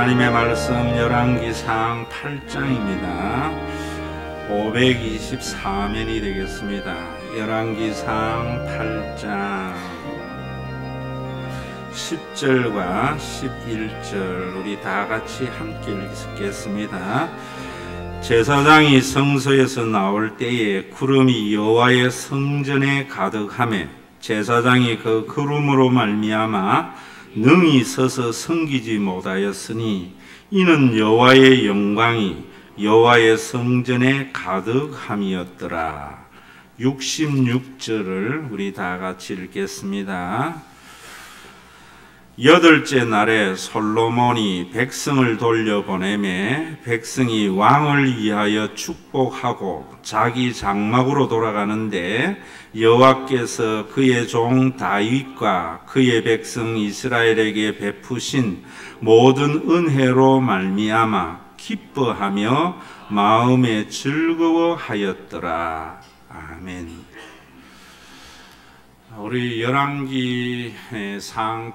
하나님의 말씀 열왕기상 8장입니다. 524면이 되겠습니다. 열왕기상 8장 10절과 11절 우리 다 같이 함께 읽겠습니다. 제사장이 성소에서 나올 때에 구름이 여호와의 성전에 가득하며 제사장이 그 구름으로 말미암아 능히 서서 섬기지 못하였으니 이는 여호와의 영광이 여호와의 성전에 가득함이었더라. 66절을 우리 다 같이 읽겠습니다. 여덟째 날에 솔로몬이 백성을 돌려보내매 백성이 왕을 위하여 축복하고 자기 장막으로 돌아가는데 여호와께서 그의 종 다윗과 그의 백성 이스라엘에게 베푸신 모든 은혜로 말미암아 기뻐하며 마음에 즐거워하였더라. 아멘. 우리 열왕기상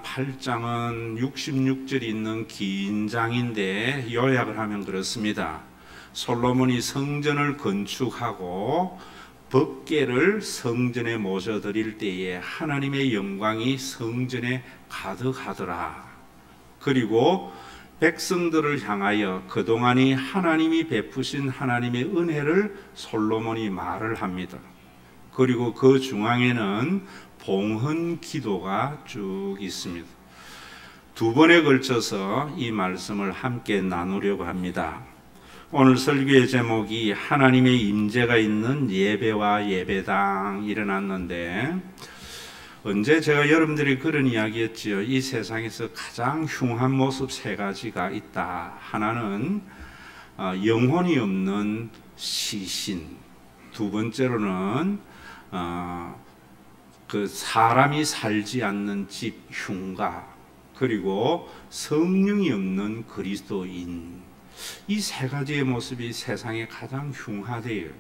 8장은 66절이 있는 긴 장인데 요약을 하면 그렇습니다. 솔로몬이 성전을 건축하고 법궤를 성전에 모셔드릴 때에 하나님의 영광이 성전에 가득하더라. 그리고 백성들을 향하여 그동안이 하나님이 베푸신 하나님의 은혜를 솔로몬이 말을 합니다. 그리고 그 중앙에는 봉헌 기도가 쭉 있습니다. 두 번에 걸쳐서 이 말씀을 함께 나누려고 합니다. 오늘 설교의 제목이 하나님의 임재가 있는 예배와 예배당 일어났는데, 언제 제가 여러분들이 그런 이야기 했지요. 이 세상에서 가장 흉한 모습 세 가지가 있다. 하나는 영혼이 없는 시신, 두 번째로는 그 사람이 살지 않는 집 흉가, 그리고 성령이 없는 그리스도인. 이 세 가지의 모습이 세상에 가장 흉하대요.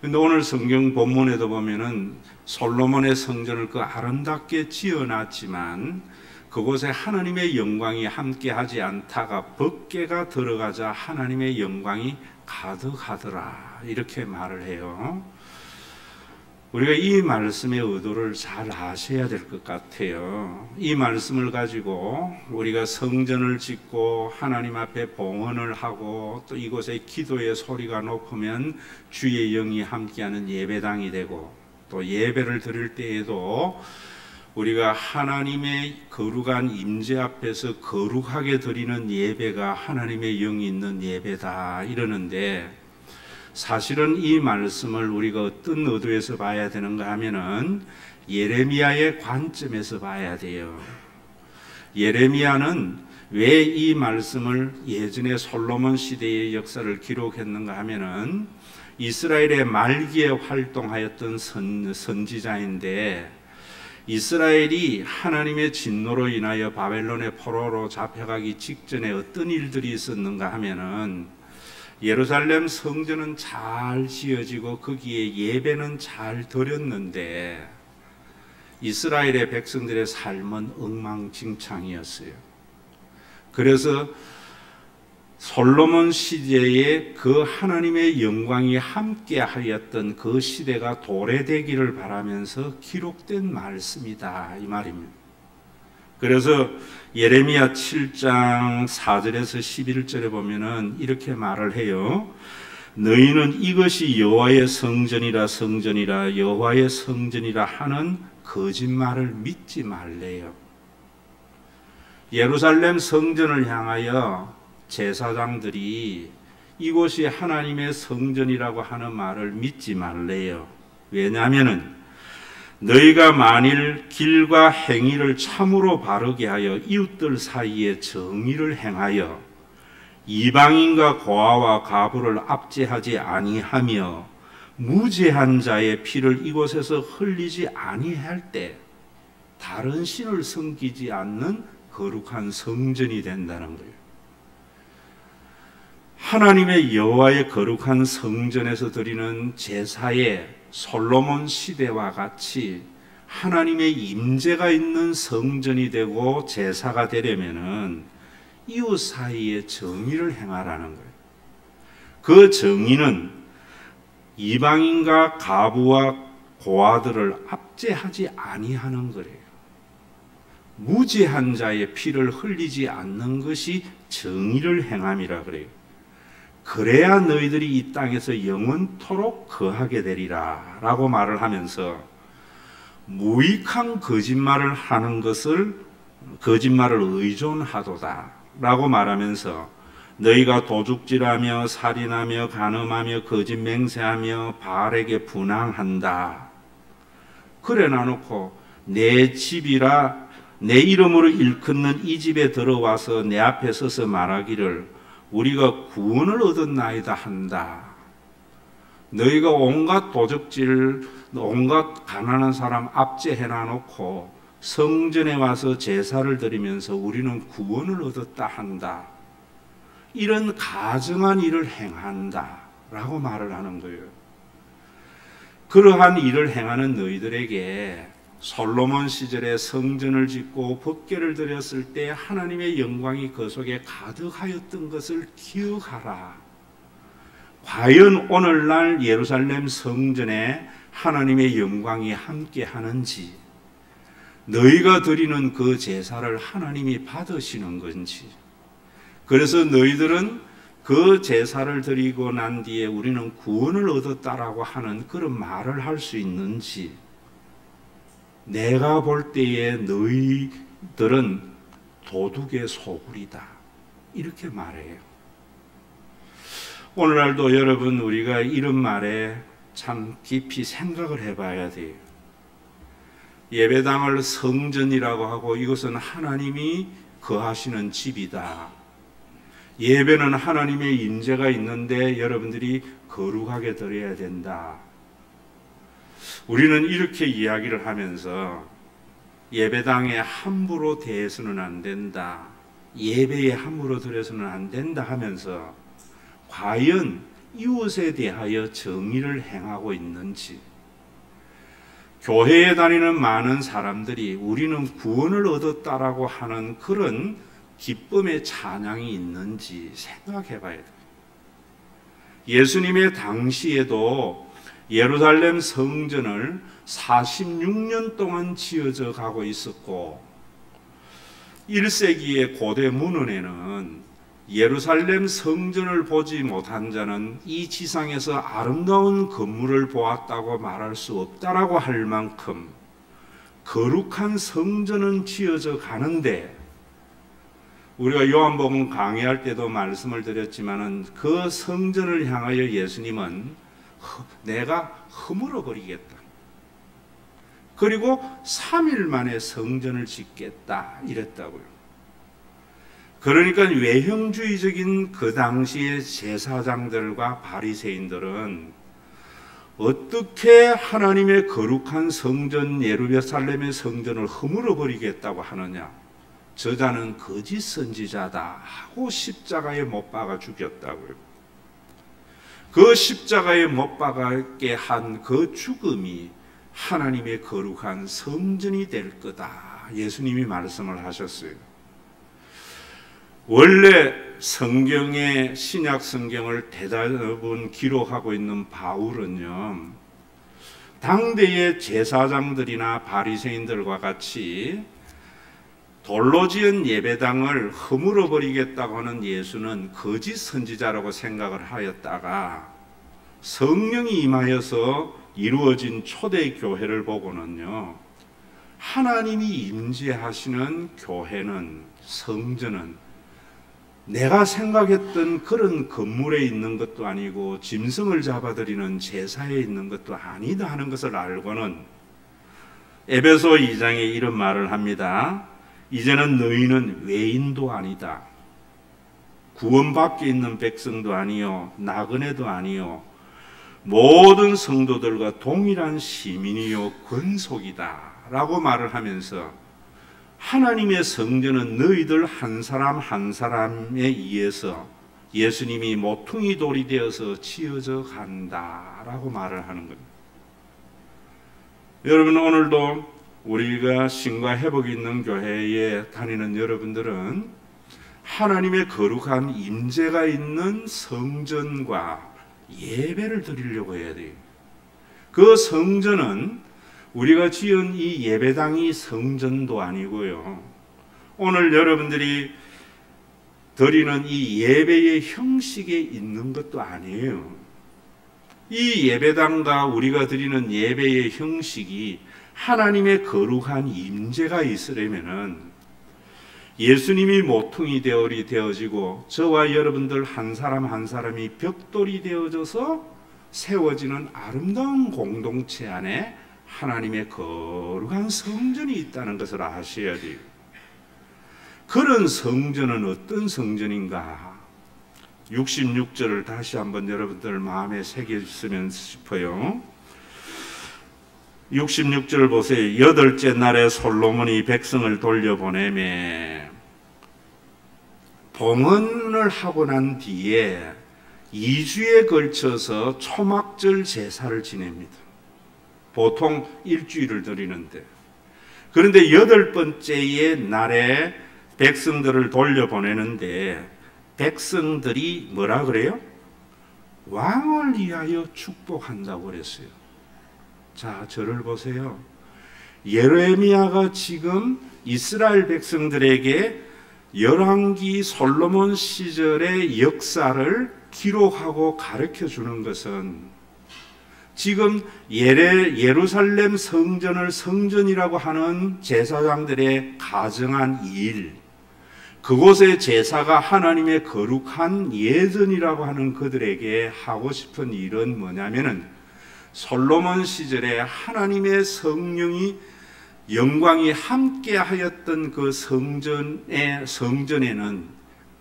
근데 오늘 성경 본문에도 보면은 솔로몬의 성전을 그 아름답게 지어놨지만 그곳에 하나님의 영광이 함께하지 않다가 법궤가 들어가자 하나님의 영광이 가득하더라. 이렇게 말을 해요. 우리가 이 말씀의 의도를 잘 아셔야 될 것 같아요. 이 말씀을 가지고 우리가 성전을 짓고 하나님 앞에 봉헌을 하고 또 이곳에 기도의 소리가 높으면 주의 영이 함께하는 예배당이 되고, 또 예배를 드릴 때에도 우리가 하나님의 거룩한 임재 앞에서 거룩하게 드리는 예배가 하나님의 영이 있는 예배다 이러는데, 사실은 이 말씀을 우리가 어떤 의도에서 봐야 되는가 하면은 예레미야의 관점에서 봐야 돼요. 예레미야는 왜 이 말씀을 예전에 솔로몬 시대의 역사를 기록했는가 하면은 이스라엘의 말기에 활동하였던 선지자인데, 이스라엘이 하나님의 진노로 인하여 바벨론의 포로로 잡혀가기 직전에 어떤 일들이 있었는가 하면은 예루살렘 성전은 잘 지어지고 거기에 예배는 잘 드렸는데 이스라엘의 백성들의 삶은 엉망진창이었어요. 그래서 솔로몬 시대에 그 하나님의 영광이 함께하였던 그 시대가 도래되기를 바라면서 기록된 말씀이다 이 말입니다. 그래서 예레미야 7장 4절에서 11절에 보면은 이렇게 말을 해요. 너희는 이것이 여호와의 성전이라 성전이라 여호와의 성전이라 하는 거짓말을 믿지 말래요. 예루살렘 성전을 향하여 제사장들이 이곳이 하나님의 성전이라고 하는 말을 믿지 말래요. 왜냐하면은 너희가 만일 길과 행위를 참으로 바르게 하여 이웃들 사이에 정의를 행하여 이방인과 고아와 가부를 압제하지 아니하며 무죄한 자의 피를 이곳에서 흘리지 아니할 때 다른 신을 섬기지 않는 거룩한 성전이 된다는 거예요. 하나님의 여호와의 거룩한 성전에서 드리는 제사에 솔로몬 시대와 같이 하나님의 임재가 있는 성전이 되고 제사가 되려면은 이웃 사이에 정의를 행하라는 거예요. 그 정의는 이방인과 과부와 고아들을 압제하지 아니하는 거예요. 무죄한 자의 피를 흘리지 않는 것이 정의를 행함이라 그래요. 그래야 너희들이 이 땅에서 영원토록 거하게 되리라 라고 말을 하면서 무익한 거짓말을 하는 것을 거짓말을 의존하도다 라고 말하면서 너희가 도둑질하며 살인하며 간음하며 거짓 맹세하며 바알에게 분향한다. 그래 놔놓고 내 집이라 내 이름으로 일컫는 이 집에 들어와서 내 앞에 서서 말하기를 우리가 구원을 얻었나이다 한다. 너희가 온갖 도적질, 온갖 가난한 사람 압제해놔 놓고 성전에 와서 제사를 드리면서 우리는 구원을 얻었다 한다. 이런 가증한 일을 행한다 라고 말을 하는 거예요. 그러한 일을 행하는 너희들에게 솔로몬 시절에 성전을 짓고 법궤를 드렸을 때 하나님의 영광이 그 속에 가득하였던 것을 기억하라. 과연 오늘날 예루살렘 성전에 하나님의 영광이 함께 하는지, 너희가 드리는 그 제사를 하나님이 받으시는 건지, 그래서 너희들은 그 제사를 드리고 난 뒤에 우리는 구원을 얻었다라고 하는 그런 말을 할 수 있는지, 내가 볼 때에 너희들은 도둑의 소굴이다 이렇게 말해요. 오늘날도 여러분 우리가 이런 말에 참 깊이 생각을 해봐야 돼요. 예배당을 성전이라고 하고 이것은 하나님이 거하시는 집이다. 예배는 하나님의 임재가 있는데 여러분들이 거룩하게 드려야 된다. 우리는 이렇게 이야기를 하면서 예배당에 함부로 대해서는 안 된다. 예배에 함부로 드려서는 안 된다 하면서 과연 이웃에 대하여 정의를 행하고 있는지, 교회에 다니는 많은 사람들이 우리는 구원을 얻었다라고 하는 그런 기쁨의 찬양이 있는지 생각해 봐야 돼요. 예수님의 당시에도 예루살렘 성전을 46년 동안 지어져 가고 있었고 1세기의 고대 문헌에는 예루살렘 성전을 보지 못한 자는 이 지상에서 아름다운 건물을 보았다고 말할 수 없다라고 할 만큼 거룩한 성전은 지어져 가는데, 우리가 요한복음 강의할 때도 말씀을 드렸지만은 그 성전을 향하여 예수님은 내가 허물어 버리겠다. 그리고 3일 만에 성전을 짓겠다 이랬다고요. 그러니까 외형주의적인 그 당시의 제사장들과 바리새인들은 어떻게 하나님의 거룩한 성전 예루살렘의 성전을 허물어 버리겠다고 하느냐. 저자는 거짓 선지자다 하고 십자가에 못 박아 죽였다고요. 그 십자가에 못 박게 한 그 죽음이 하나님의 거룩한 성전이 될 거다. 예수님이 말씀을 하셨어요. 원래 성경의 신약 성경을 대부분 기록하고 있는 바울은요, 당대의 제사장들이나 바리새인들과 같이 돌로 지은 예배당을 허물어 버리겠다고 하는 예수는 거짓 선지자라고 생각을 하였다가 성령이 임하여서 이루어진 초대 교회를 보고는요, 하나님이 임재하시는 교회는, 성전은 내가 생각했던 그런 건물에 있는 것도 아니고 짐승을 잡아들이는 제사에 있는 것도 아니다 하는 것을 알고는 에베소 2장에 이런 말을 합니다. 이제는 너희는 외인도 아니다. 구원 밖에 있는 백성도 아니요 나그네도 아니요 모든 성도들과 동일한 시민이요 권속이다 라고 말을 하면서 하나님의 성전은 너희들 한 사람 한 사람에 의해서 예수님이 모퉁이 돌이 되어서 지어져 간다라고 말을 하는 겁니다. 여러분, 오늘도 우리가 신과 회복이 있는 교회에 다니는 여러분들은 하나님의 거룩한 임재가 있는 성전과 예배를 드리려고 해야 돼요. 그 성전은 우리가 지은 이 예배당이 성전도 아니고요. 오늘 여러분들이 드리는 이 예배의 형식에 있는 것도 아니에요. 이 예배당과 우리가 드리는 예배의 형식이 하나님의 거룩한 임재가 있으려면은 예수님이 모퉁이 대열이 되어지고 저와 여러분들 한 사람 한 사람이 벽돌이 되어져서 세워지는 아름다운 공동체 안에 하나님의 거룩한 성전이 있다는 것을 아셔야 돼요. 그런 성전은 어떤 성전인가? 66절을 다시 한번 여러분들 마음에 새겼으면 싶어요. 66절 보세요. 여덟째 날에 솔로몬이 백성을 돌려보내매 봉헌을 하고 난 뒤에 2주에 걸쳐서 초막절 제사를 지냅니다. 보통 일주일을 드리는데, 그런데 8번째의 날에 백성들을 돌려보내는데 백성들이 뭐라 그래요? 왕을 위하여 축복한다고 그랬어요. 자, 저를 보세요. 예레미야가 지금 이스라엘 백성들에게 열왕기 솔로몬 시절의 역사를 기록하고 가르쳐 주는 것은 지금 예루살렘 성전을 성전이라고 하는 제사장들의 가정한 일, 그곳의 제사가 하나님의 거룩한 예전이라고 하는 그들에게 하고 싶은 일은 뭐냐면은 솔로몬 시절에 하나님의 성령이 영광이 함께 하였던 그 성전에는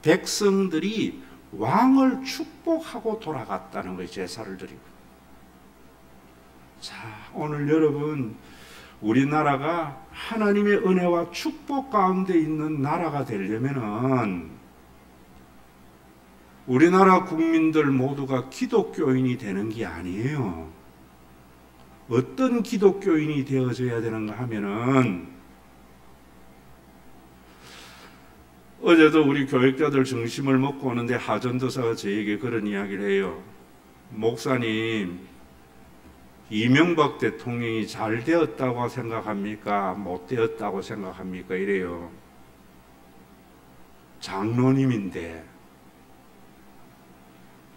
백성들이 왕을 축복하고 돌아갔다는 거예요. 제사를 드리고. 자, 오늘 여러분, 우리나라가 하나님의 은혜와 축복 가운데 있는 나라가 되려면은 우리나라 국민들 모두가 기독교인이 되는 게 아니에요. 어떤 기독교인이 되어져야 되는가 하면은, 어제도 우리 교육자들 점심을 먹고 오는데 하전도사가 저에게 그런 이야기를 해요. 목사님, 이명박 대통령이 잘 되었다고 생각합니까? 못 되었다고 생각합니까? 이래요. 장로님인데.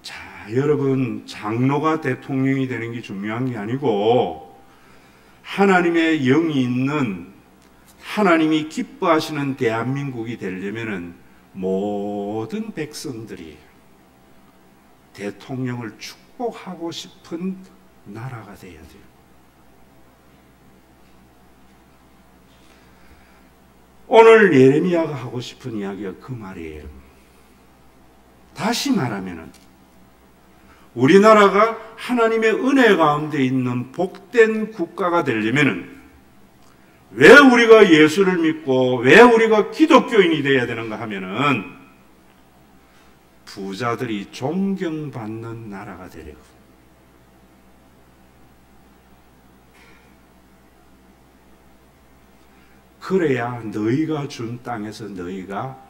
자, 여러분, 장로가 대통령이 되는 게 중요한 게 아니고 하나님의 영이 있는, 하나님이 기뻐하시는 대한민국이 되려면은 모든 백성들이 대통령을 축복하고 싶은 나라가 돼야 돼요. 오늘 예레미야가 하고 싶은 이야기가 그 말이에요. 다시 말하면은 우리나라가 하나님의 은혜 가운데 있는 복된 국가가 되려면은 왜 우리가 예수를 믿고 왜 우리가 기독교인이 되어야 되는가 하면은 부자들이 존경받는 나라가 되려고. 그래야 너희가 준 땅에서 너희가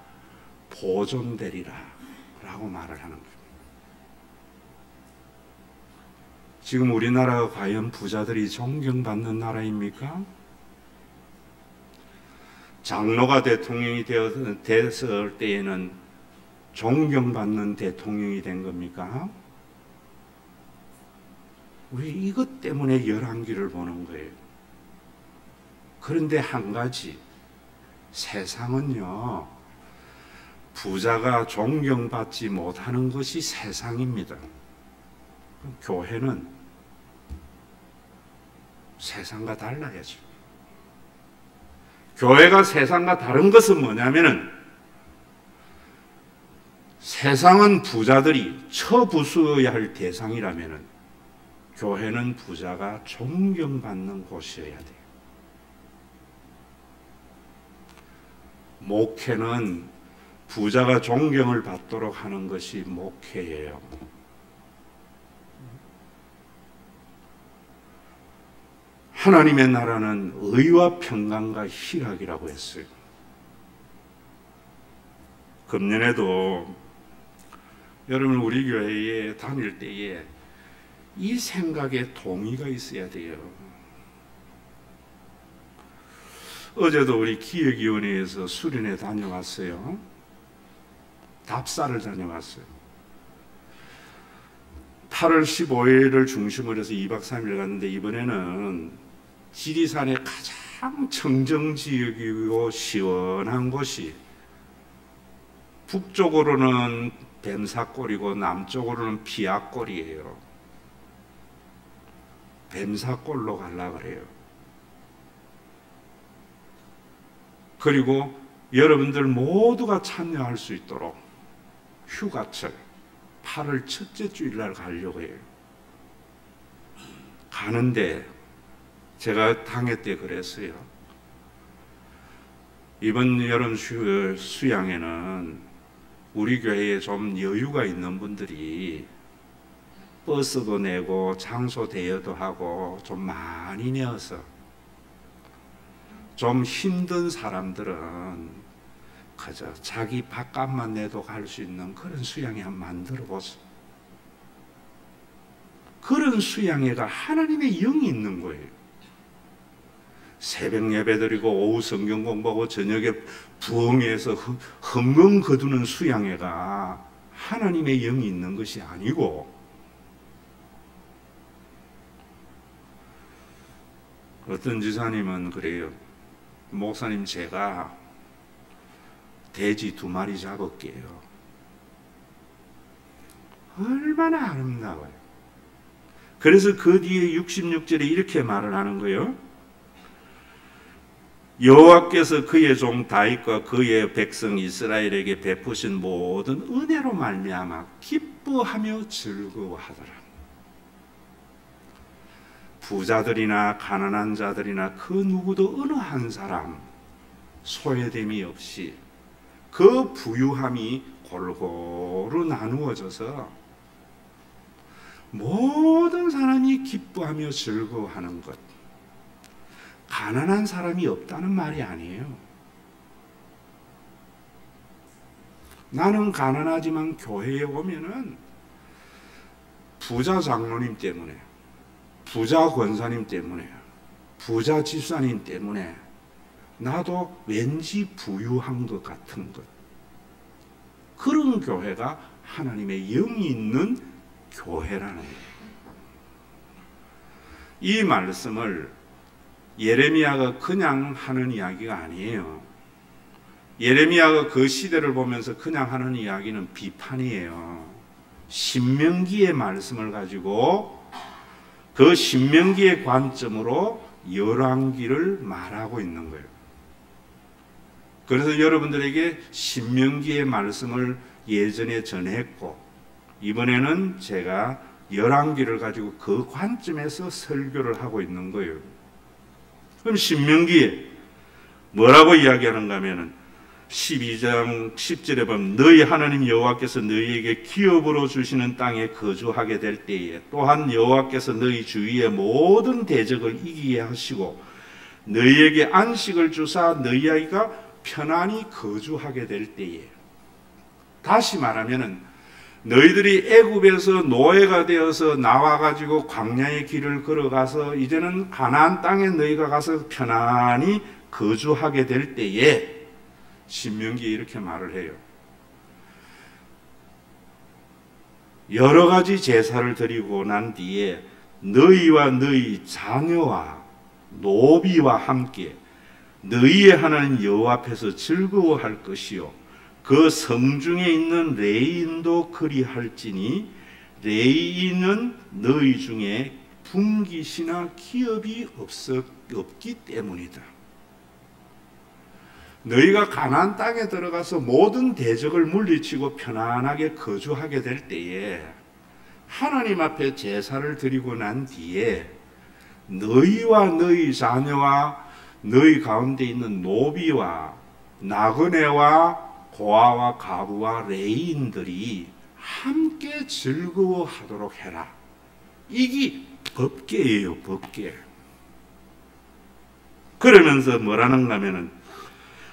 보존되리라 라고 말을 하는 거예요. 지금 우리나라가 과연 부자들이 존경받는 나라입니까? 장로가 대통령이 되었을 때에는 존경받는 대통령이 된 겁니까? 왜 이것 때문에 열왕기를 보는 거예요? 그런데 한 가지, 세상은요, 부자가 존경받지 못하는 것이 세상입니다. 교회는 세상과 달라야죠. 교회가 세상과 다른 것은 뭐냐면은 세상은 부자들이 처부수어야 할 대상이라면은 교회는 부자가 존경받는 곳이어야 돼요. 목회는 부자가 존경을 받도록 하는 것이 목회예요. 하나님의 나라는 의와 평강과 희락이라고 했어요. 금년에도 여러분 우리 교회에 다닐 때에 이 생각에 동의가 있어야 돼요. 어제도 우리 기획위원회에서 수련회 다녀왔어요. 답사를 다녀왔어요. 8월 15일을 중심으로 해서 2박 3일 갔는데 이번에는 지리산의 가장 청정지역이고 시원한 곳이 북쪽으로는 뱀사골이고 남쪽으로는 피악골이에요. 뱀사골로 가려고 그래요. 그리고 여러분들 모두가 참여할 수 있도록 휴가철 8월 첫째 주일날 가려고 해요. 가는데 제가 당회 때 그랬어요. 이번 여름 수양에는 우리 교회에 좀 여유가 있는 분들이 버스도 내고 장소 대여도 하고 좀 많이 내어서 좀 힘든 사람들은 그저 자기 밥값만 내도 갈 수 있는 그런 수양회 한번 만들어 보세요. 그런 수양회가 하나님의 영이 있는 거예요. 새벽 예배 드리고 오후 성경 공부하고 저녁에 부흥회에서 흥금 거두는 수양회가 하나님의 영이 있는 것이 아니고 어떤 지사님은 그래요. 목사님 제가 돼지 2마리 잡을게요. 얼마나 아름다워요. 그래서 그 뒤에 66절에 이렇게 말을 하는 거예요. 여호와께서 그의 종 다윗과 그의 백성 이스라엘에게 베푸신 모든 은혜로 말미암아 기뻐하며 즐거워하더라. 부자들이나 가난한 자들이나 그 누구도 어느 한 사람 소외됨이 없이 그 부유함이 골고루 나누어져서 모든 사람이 기뻐하며 즐거워하는 것. 가난한 사람이 없다는 말이 아니에요. 나는 가난하지만 교회에 오면은 부자 장로님 때문에, 부자 권사님 때문에, 부자 집사님 때문에 나도 왠지 부유한 것 같은 것. 그런 교회가 하나님의 영이 있는 교회라는 거예요. 이 말씀을 예레미야가 그냥 하는 이야기가 아니에요. 예레미야가 그 시대를 보면서 그냥 하는 이야기는 비판이에요. 신명기의 말씀을 가지고 그 신명기의 관점으로 열왕기를 말하고 있는 거예요. 그래서 여러분들에게 신명기의 말씀을 예전에 전했고 이번에는 제가 열왕기를 가지고 그 관점에서 설교를 하고 있는 거예요. 그럼 신명기에 뭐라고 이야기하는가 하면은 12장 10절에 보면 너희 하나님 여호와께서 너희에게 기업으로 주시는 땅에 거주하게 될 때에 또한 여호와께서 너희 주위의 모든 대적을 이기게 하시고 너희에게 안식을 주사 너희가 편안히 거주하게 될 때에 다시 말하면은 너희들이 애굽에서 노예가 되어서 나와가지고 광야의 길을 걸어가서 이제는 가나안 땅에 너희가 가서 편안히 거주하게 될 때에 신명기에 이렇게 말을 해요. 여러 가지 제사를 드리고 난 뒤에 너희와 너희 자녀와 노비와 함께 너희의 하나님 여호와 앞에서 즐거워할 것이요 그 성중에 있는 레인도 그리할지니 레인은 너희 중에 분깃이나 기업이 없기 때문이다. 너희가 가나안 땅에 들어가서 모든 대적을 물리치고 편안하게 거주하게 될 때에 하나님 앞에 제사를 드리고 난 뒤에 너희와 너희 자녀와 너희 가운데 있는 노비와 나그네와 고아와 가부와 레인들이 함께 즐거워하도록 해라. 이게 법궤예요, 법궤. 그러면서 뭐라는가 하면은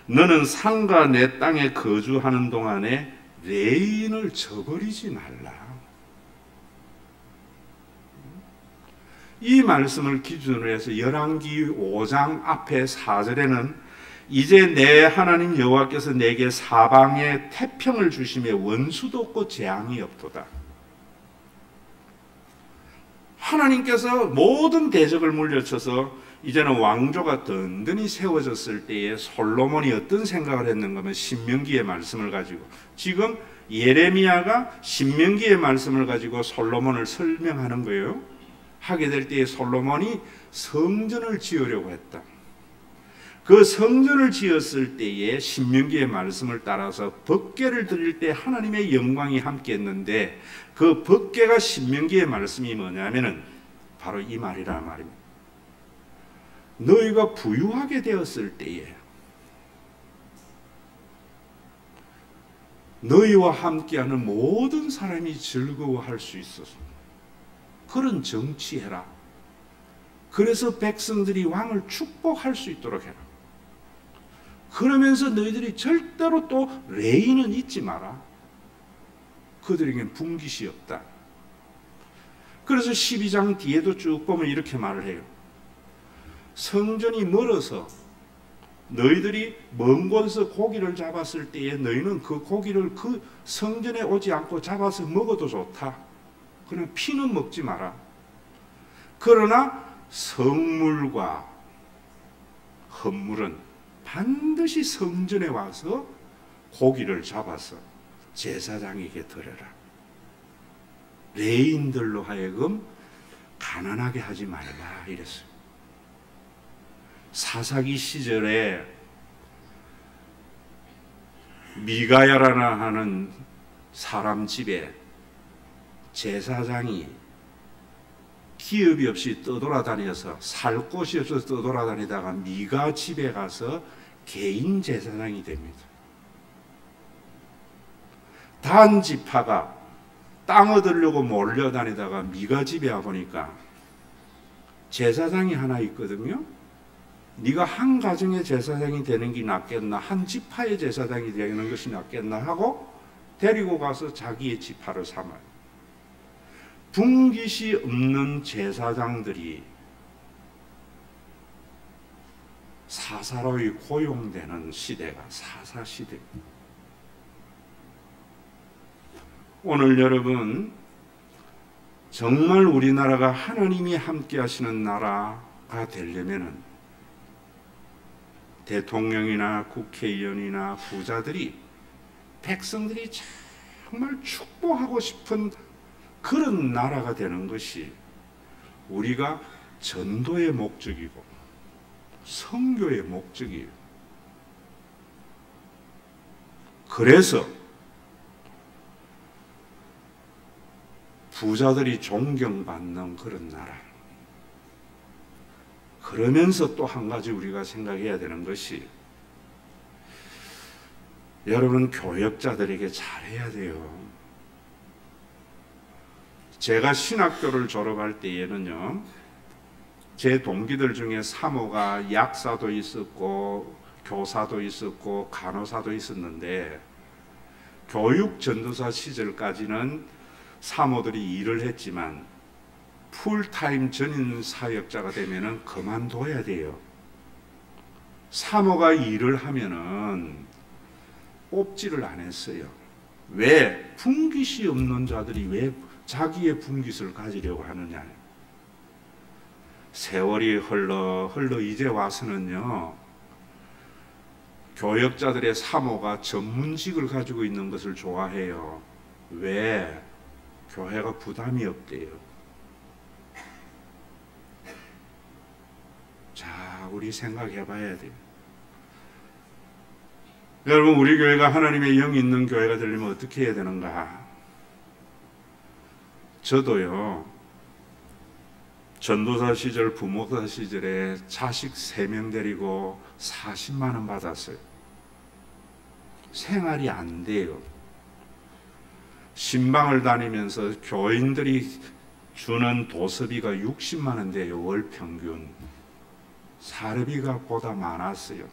너는 상가 내 땅에 거주하는 동안에 레인을 저버리지 말라. 이 말씀을 기준으로 해서 열왕기 5장 앞에 4절에는 이제 내 하나님 여호와께서 내게 사방에 태평을 주심에 원수도 없고 재앙이 없도다. 하나님께서 모든 대적을 물려쳐서 이제는 왕조가 든든히 세워졌을 때에 솔로몬이 어떤 생각을 했는가 하면 신명기의 말씀을 가지고, 지금 예레미야가 신명기의 말씀을 가지고 솔로몬을 설명하는 거예요. 하게 될 때에 솔로몬이 성전을 지으려고 했다. 그 성전을 지었을 때에 신명기의 말씀을 따라서 법궤를 드릴 때 하나님의 영광이 함께 했는데, 그 법궤가 신명기의 말씀이 뭐냐면은 바로 이 말이라 말입니다. 너희가 부유하게 되었을 때에 너희와 함께하는 모든 사람이 즐거워할 수 있어서 그런 정치해라. 그래서 백성들이 왕을 축복할 수 있도록 해라. 그러면서 너희들이 절대로 또 레인은 잊지 마라. 그들에겐 분깃이 없다. 그래서 12장 뒤에도 쭉 보면 이렇게 말을 해요. 성전이 멀어서 너희들이 먼 곳에서 고기를 잡았을 때에 너희는 그 고기를 그 성전에 오지 않고 잡아서 먹어도 좋다. 그러나 피는 먹지 마라. 그러나 성물과 헌물은 반드시 성전에 와서 고기를 잡아서 제사장에게 드려라. 레인들로 하여금 가난하게 하지 말라 이랬어요. 사사기 시절에 미가야라나 하는 사람 집에 제사장이 기업이 없이 떠돌아다녀서 살 곳이 없어서 떠돌아다니다가 미가 집에 가서 개인 제사장이 됩니다. 단 지파가 땅 얻으려고 몰려다니다가 미가 집에 와보니까 제사장이 하나 있거든요. 네가 한 가정의 제사장이 되는 게 낫겠나, 한 지파의 제사장이 되는 것이 낫겠나 하고 데리고 가서 자기의 지파를 삼아요. 분깃이 없는 제사장들이 사사로이 고용되는 시대가 사사시대입니다. 오늘 여러분, 정말 우리나라가 하나님이 함께 하시는 나라가 되려면은 대통령이나 국회의원이나 부자들이 백성들이 정말 축복하고 싶은 그런 나라가 되는 것이 우리가 전도의 목적이고 선교의 목적이에요. 그래서 부자들이 존경받는 그런 나라. 그러면서 또 한 가지 우리가 생각해야 되는 것이, 여러분 교역자들에게 잘해야 돼요. 제가 신학교를 졸업할 때에는요, 제 동기들 중에 사모가 약사도 있었고 교사도 있었고 간호사도 있었는데, 교육 전도사 시절까지는 사모들이 일을 했지만 풀타임 전인 사역자가 되면은 그만둬야 돼요. 사모가 일을 하면은 뽑지를 안 했어요. 왜? 분깃이 없는 자들이 왜 자기의 분깃을 가지려고 하느냐. 세월이 흘러 이제 와서는요, 교역자들의 사모가 전문직을 가지고 있는 것을 좋아해요. 왜? 교회가 부담이 없대요. 자, 우리 생각해 봐야 돼요. 여러분, 우리 교회가 하나님의 영이 있는 교회가 되려면 어떻게 해야 되는가? 저도요, 전도사 시절, 부목사 시절에 자식 3명 데리고 40만 원 받았어요. 생활이 안 돼요. 신방을 다니면서 교인들이 주는 도서비가 60만 원 돼요. 월 평균. 사례비가 보다 많았어요.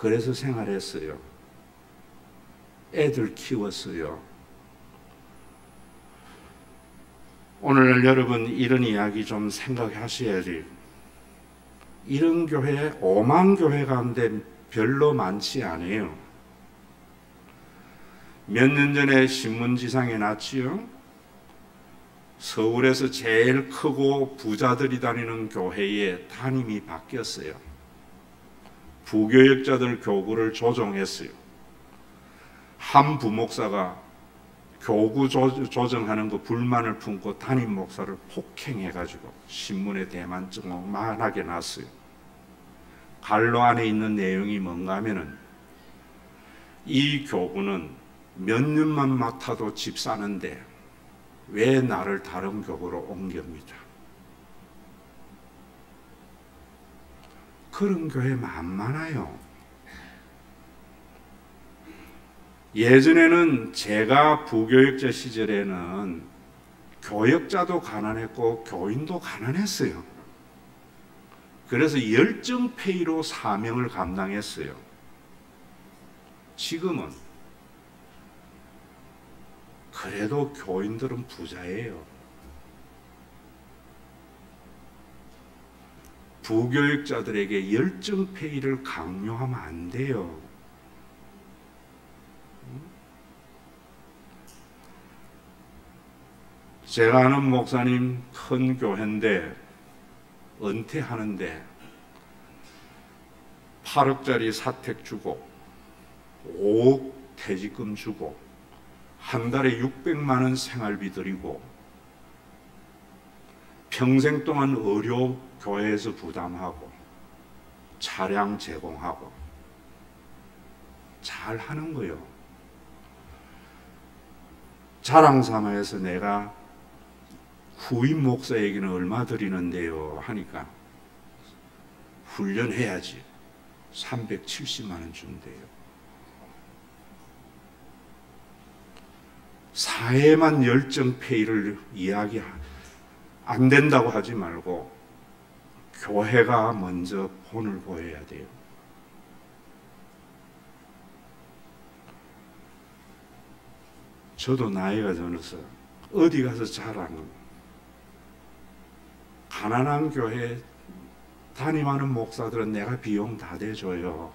그래서 생활했어요. 애들 키웠어요. 오늘 여러분 이런 이야기 좀 생각하셔야 돼요. 이런 교회 5만 교회 가운데 별로 많지 않아요. 몇 년 전에 신문지상에 났지요. 서울에서 제일 크고 부자들이 다니는 교회의 담임이 바뀌었어요. 부교역자들 교구를 조정했어요. 한 부목사가 교구 조정하는 거 불만을 품고 담임 목사를 폭행해가지고 신문에 대만증만하게 났어요. 갈로 안에 있는 내용이 뭔가 하면은 이 교구는 몇 년만 맡아도 집 사는데 왜 나를 다른 교구로 옮깁니다. 그런 교회 많아요. 예전에는 제가 부교역자 시절에는 교역자도 가난했고 교인도 가난했어요. 그래서 열정페이로 사명을 감당했어요. 지금은 그래도 교인들은 부자예요. 부교역자들에게 열정페이를 강요하면 안 돼요. 제가 아는 목사님 큰 교회인데 은퇴하는데 8억짜리 사택 주고 5억 퇴직금 주고 한 달에 600만 원 생활비 드리고 평생 동안 의료 교회에서 부담하고 차량 제공하고 잘 하는 거예요. 자랑 삼아서 내가 후임 목사에게는 얼마 드리는데요 하니까 훈련해야지 370만 원 준대요. 사회만 열정페이를 이야기 안 된다고 하지 말고 교회가 먼저 본을 보여야 돼요. 저도 나이가 들어서 어디 가서 자랑 가난한 교회 담임하는 목사들은 내가 비용 다 대줘요.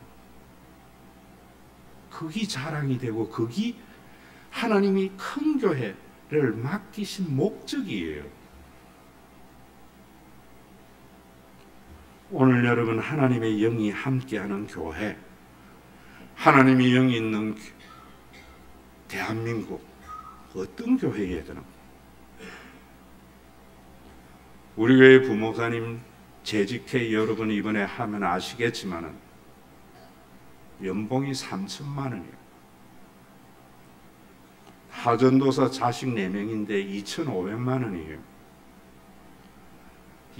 그게 자랑이 되고 그게 하나님이 큰 교회를 맡기신 목적이에요. 오늘 여러분 하나님의 영이 함께하는 교회, 하나님의 영이 있는 대한민국 어떤 교회여야 되나? 우리 교회 부목사님 재직회 여러분 이번에 하면 아시겠지만은 연봉이 3천만 원이에요. 하전도사 자식 4명인데 2,500만 원이에요.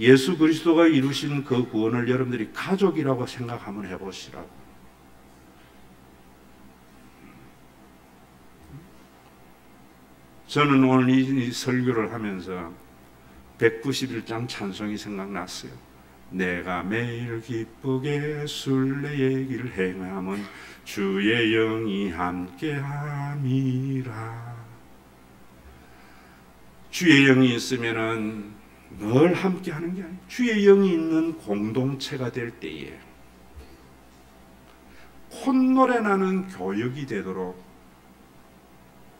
예수 그리스도가 이루신 그 구원을 여러분들이 가족이라고 생각 한번 해보시라고. 저는 오늘 이 설교를 하면서 191장 찬송이 생각났어요. 내가 매일 기쁘게 순례 얘기를 행함은 주의 영이 함께함이라. 주의 영이 있으면은 늘 함께하는 게 아니에요. 주의 영이 있는 공동체가 될 때에 콧노래 나는 교육이 되도록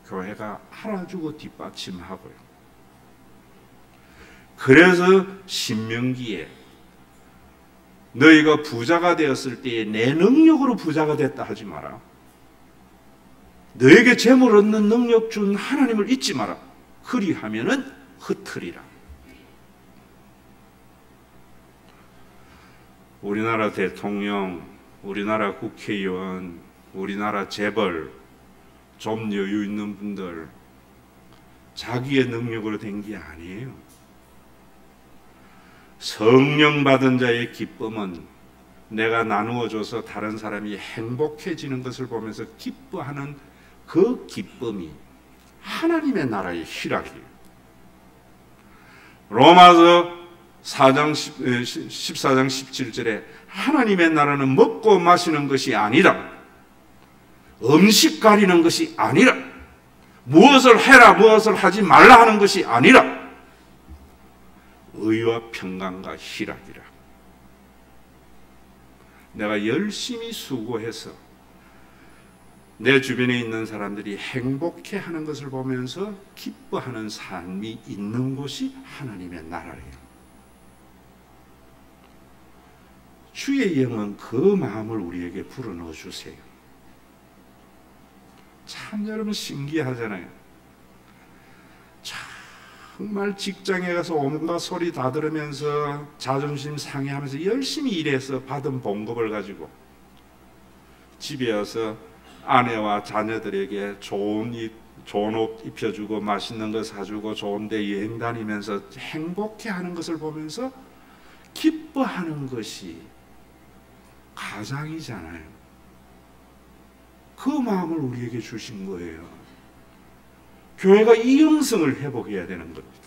교회가 알아주고 뒷받침하고요. 그래서 신명기에 너희가 부자가 되었을 때에 내 능력으로 부자가 됐다 하지 마라. 너에게 재물 얻는 능력 준 하나님을 잊지 마라. 그리하면은 흩으리라. 우리나라 대통령, 우리나라 국회의원, 우리나라 재벌, 좀 여유 있는 분들 자기의 능력으로 된 게 아니에요. 성령 받은 자의 기쁨은 내가 나누어줘서 다른 사람이 행복해지는 것을 보면서 기뻐하는 그 기쁨이 하나님의 나라의 희락이에요. 로마서 14장 17절에 하나님의 나라는 먹고 마시는 것이 아니라 음식 가리는 것이 아니라 무엇을 해라 무엇을 하지 말라 하는 것이 아니라 의와 평강과 희락이라. 내가 열심히 수고해서 내 주변에 있는 사람들이 행복해하는 것을 보면서 기뻐하는 삶이 있는 곳이 하나님의 나라예요. 주의 영은 그 마음을 우리에게 불어넣어 주세요. 참 여러분 신기하잖아요. 정말 직장에 가서 온갖 소리 다 들으면서 자존심 상해하면서 열심히 일해서 받은 봉급을 가지고 집에 와서 아내와 자녀들에게 좋은 옷 입혀주고 맛있는 거 사주고 좋은 데 여행 다니면서 행복해하는 것을 보면서 기뻐하는 것이 가장이잖아요. 그 마음을 우리에게 주신 거예요. 교회가 이 영성을 회복해야 되는 겁니다.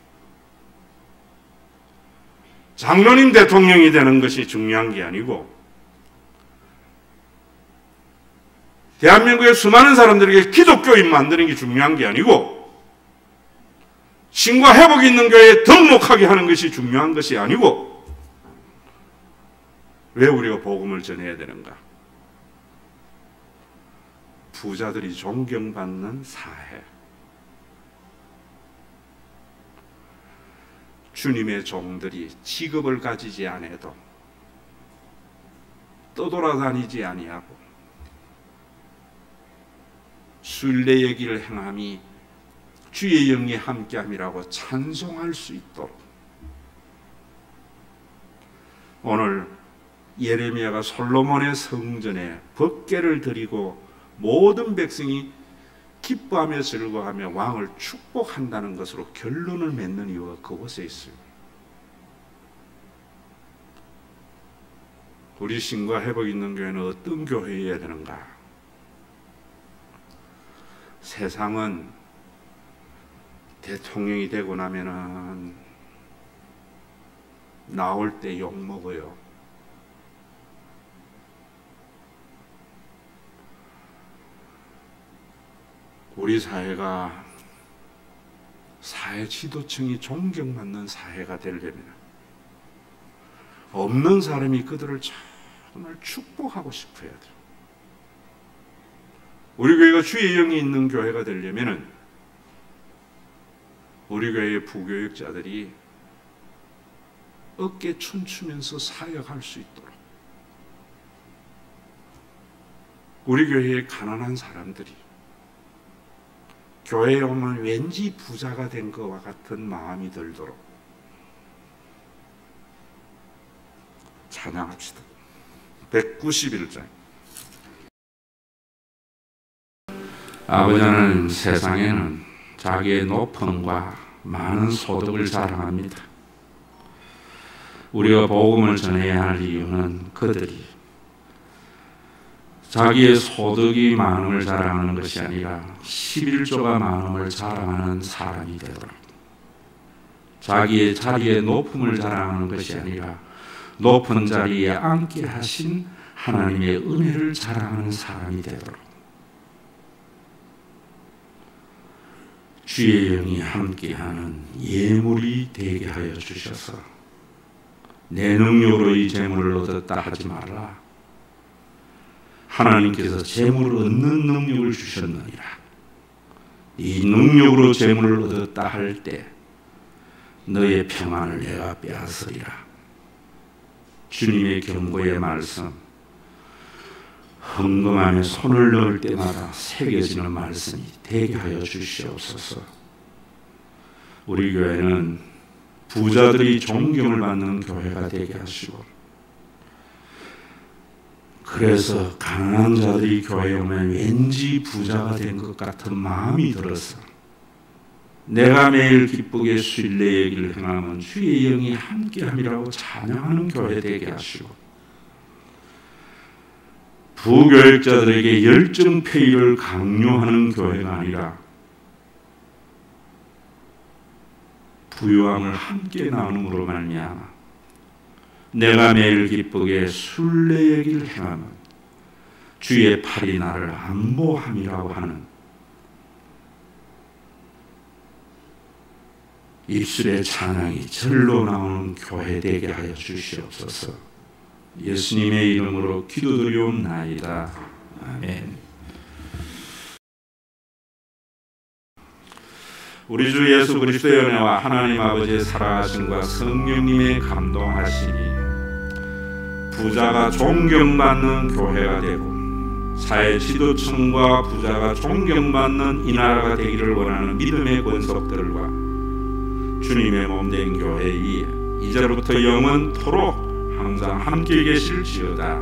장로님 대통령이 되는 것이 중요한 게 아니고 대한민국의 수많은 사람들에게 기독교인 만드는 게 중요한 게 아니고 신과 회복이 있는 교회에 등록하게 하는 것이 중요한 것이 아니고 왜 우리가 복음을 전해야 되는가? 부자들이 존경받는 사회, 주님의 종들이 직업을 가지지 않아도 떠돌아다니지 아니하고 순례의 길을 행함이 주의 영이 함께함이라고 찬송할 수 있도록 오늘 예레미야가 솔로몬의 성전에 법궤를 드리고 모든 백성이 기뻐하며 즐거워하며 왕을 축복한다는 것으로 결론을 맺는 이유가 그곳에 있어요. 우리 신과 회복 있는 교회는 어떤 교회여야 되는가? 세상은 대통령이 되고 나면은 나올 때 욕먹어요. 우리 사회가 사회 지도층이 존경받는 사회가 되려면 없는 사람이 그들을 정말 축복하고 싶어 해야 돼요. 우리 교회가 주의 영이 있는 교회가 되려면 우리 교회의 부교육자들이 어깨 춤추면서 사역할 수 있도록 우리 교회의 가난한 사람들이 교회에 오면 왠지 부자가 된 것과 같은 마음이 들도록 찬양합시다. 191장. 아버지는 세상에는 자기의 높음과 많은 소득을 자랑합니다. 우리가 복음을 전해야 할 이유는 그들이 자기의 소득이 많음을 자랑하는 것이 아니라 11조가 많음을 자랑하는 사람이 되도록, 자기의 자리의 높음을 자랑하는 것이 아니라 높은 자리에 앉게 하신 하나님의 은혜를 자랑하는 사람이 되도록 주의 영이 함께하는 예물이 되게 하여 주셔서 내 능력으로 이 재물을 얻었다 하지 말라. 하나님께서 재물을 얻는 능력을 주셨느니라. 이 능력으로 재물을 얻었다 할 때 너의 평안을 내가 빼앗으리라. 주님의 경고의 말씀, 헌금함에 손을 넣을 때마다 새겨지는 말씀이 되게 하여 주시옵소서. 우리 교회는 부자들이 존경을 받는 교회가 되게 하시고, 그래서 가난한 자들이 교회에 오면 왠지 부자가 된 것 같은 마음이 들어서 내가 매일 기쁘게 순례의 길을 행하면 주의 영이 함께함이라고 찬양하는 교회 되게 하시고, 부교육자들에게 열정 페이를 강요하는 교회가 아니라 부유함을 함께 나눔으로 말미암아 내가 매일 기쁘게 순례의 길 행하면 주의 팔이 나를 안보함이라고 하는 입술의 찬양이 절로 나오는 교회 되게 하여 주시옵소서. 예수님의 이름으로 기도드리옵나이다. 아멘. 우리 주 예수 그리스도의 은혜와 하나님 아버지의 살아가심과 성령님의 감동하심이 부자가 존경받는 교회가 되고 사회 지도층과 부자가 존경받는 이 나라가 되기를 원하는 믿음의 권속들과 주님의 몸된 교회이 이제로부터 영원토록 항상 함께 계실지어다.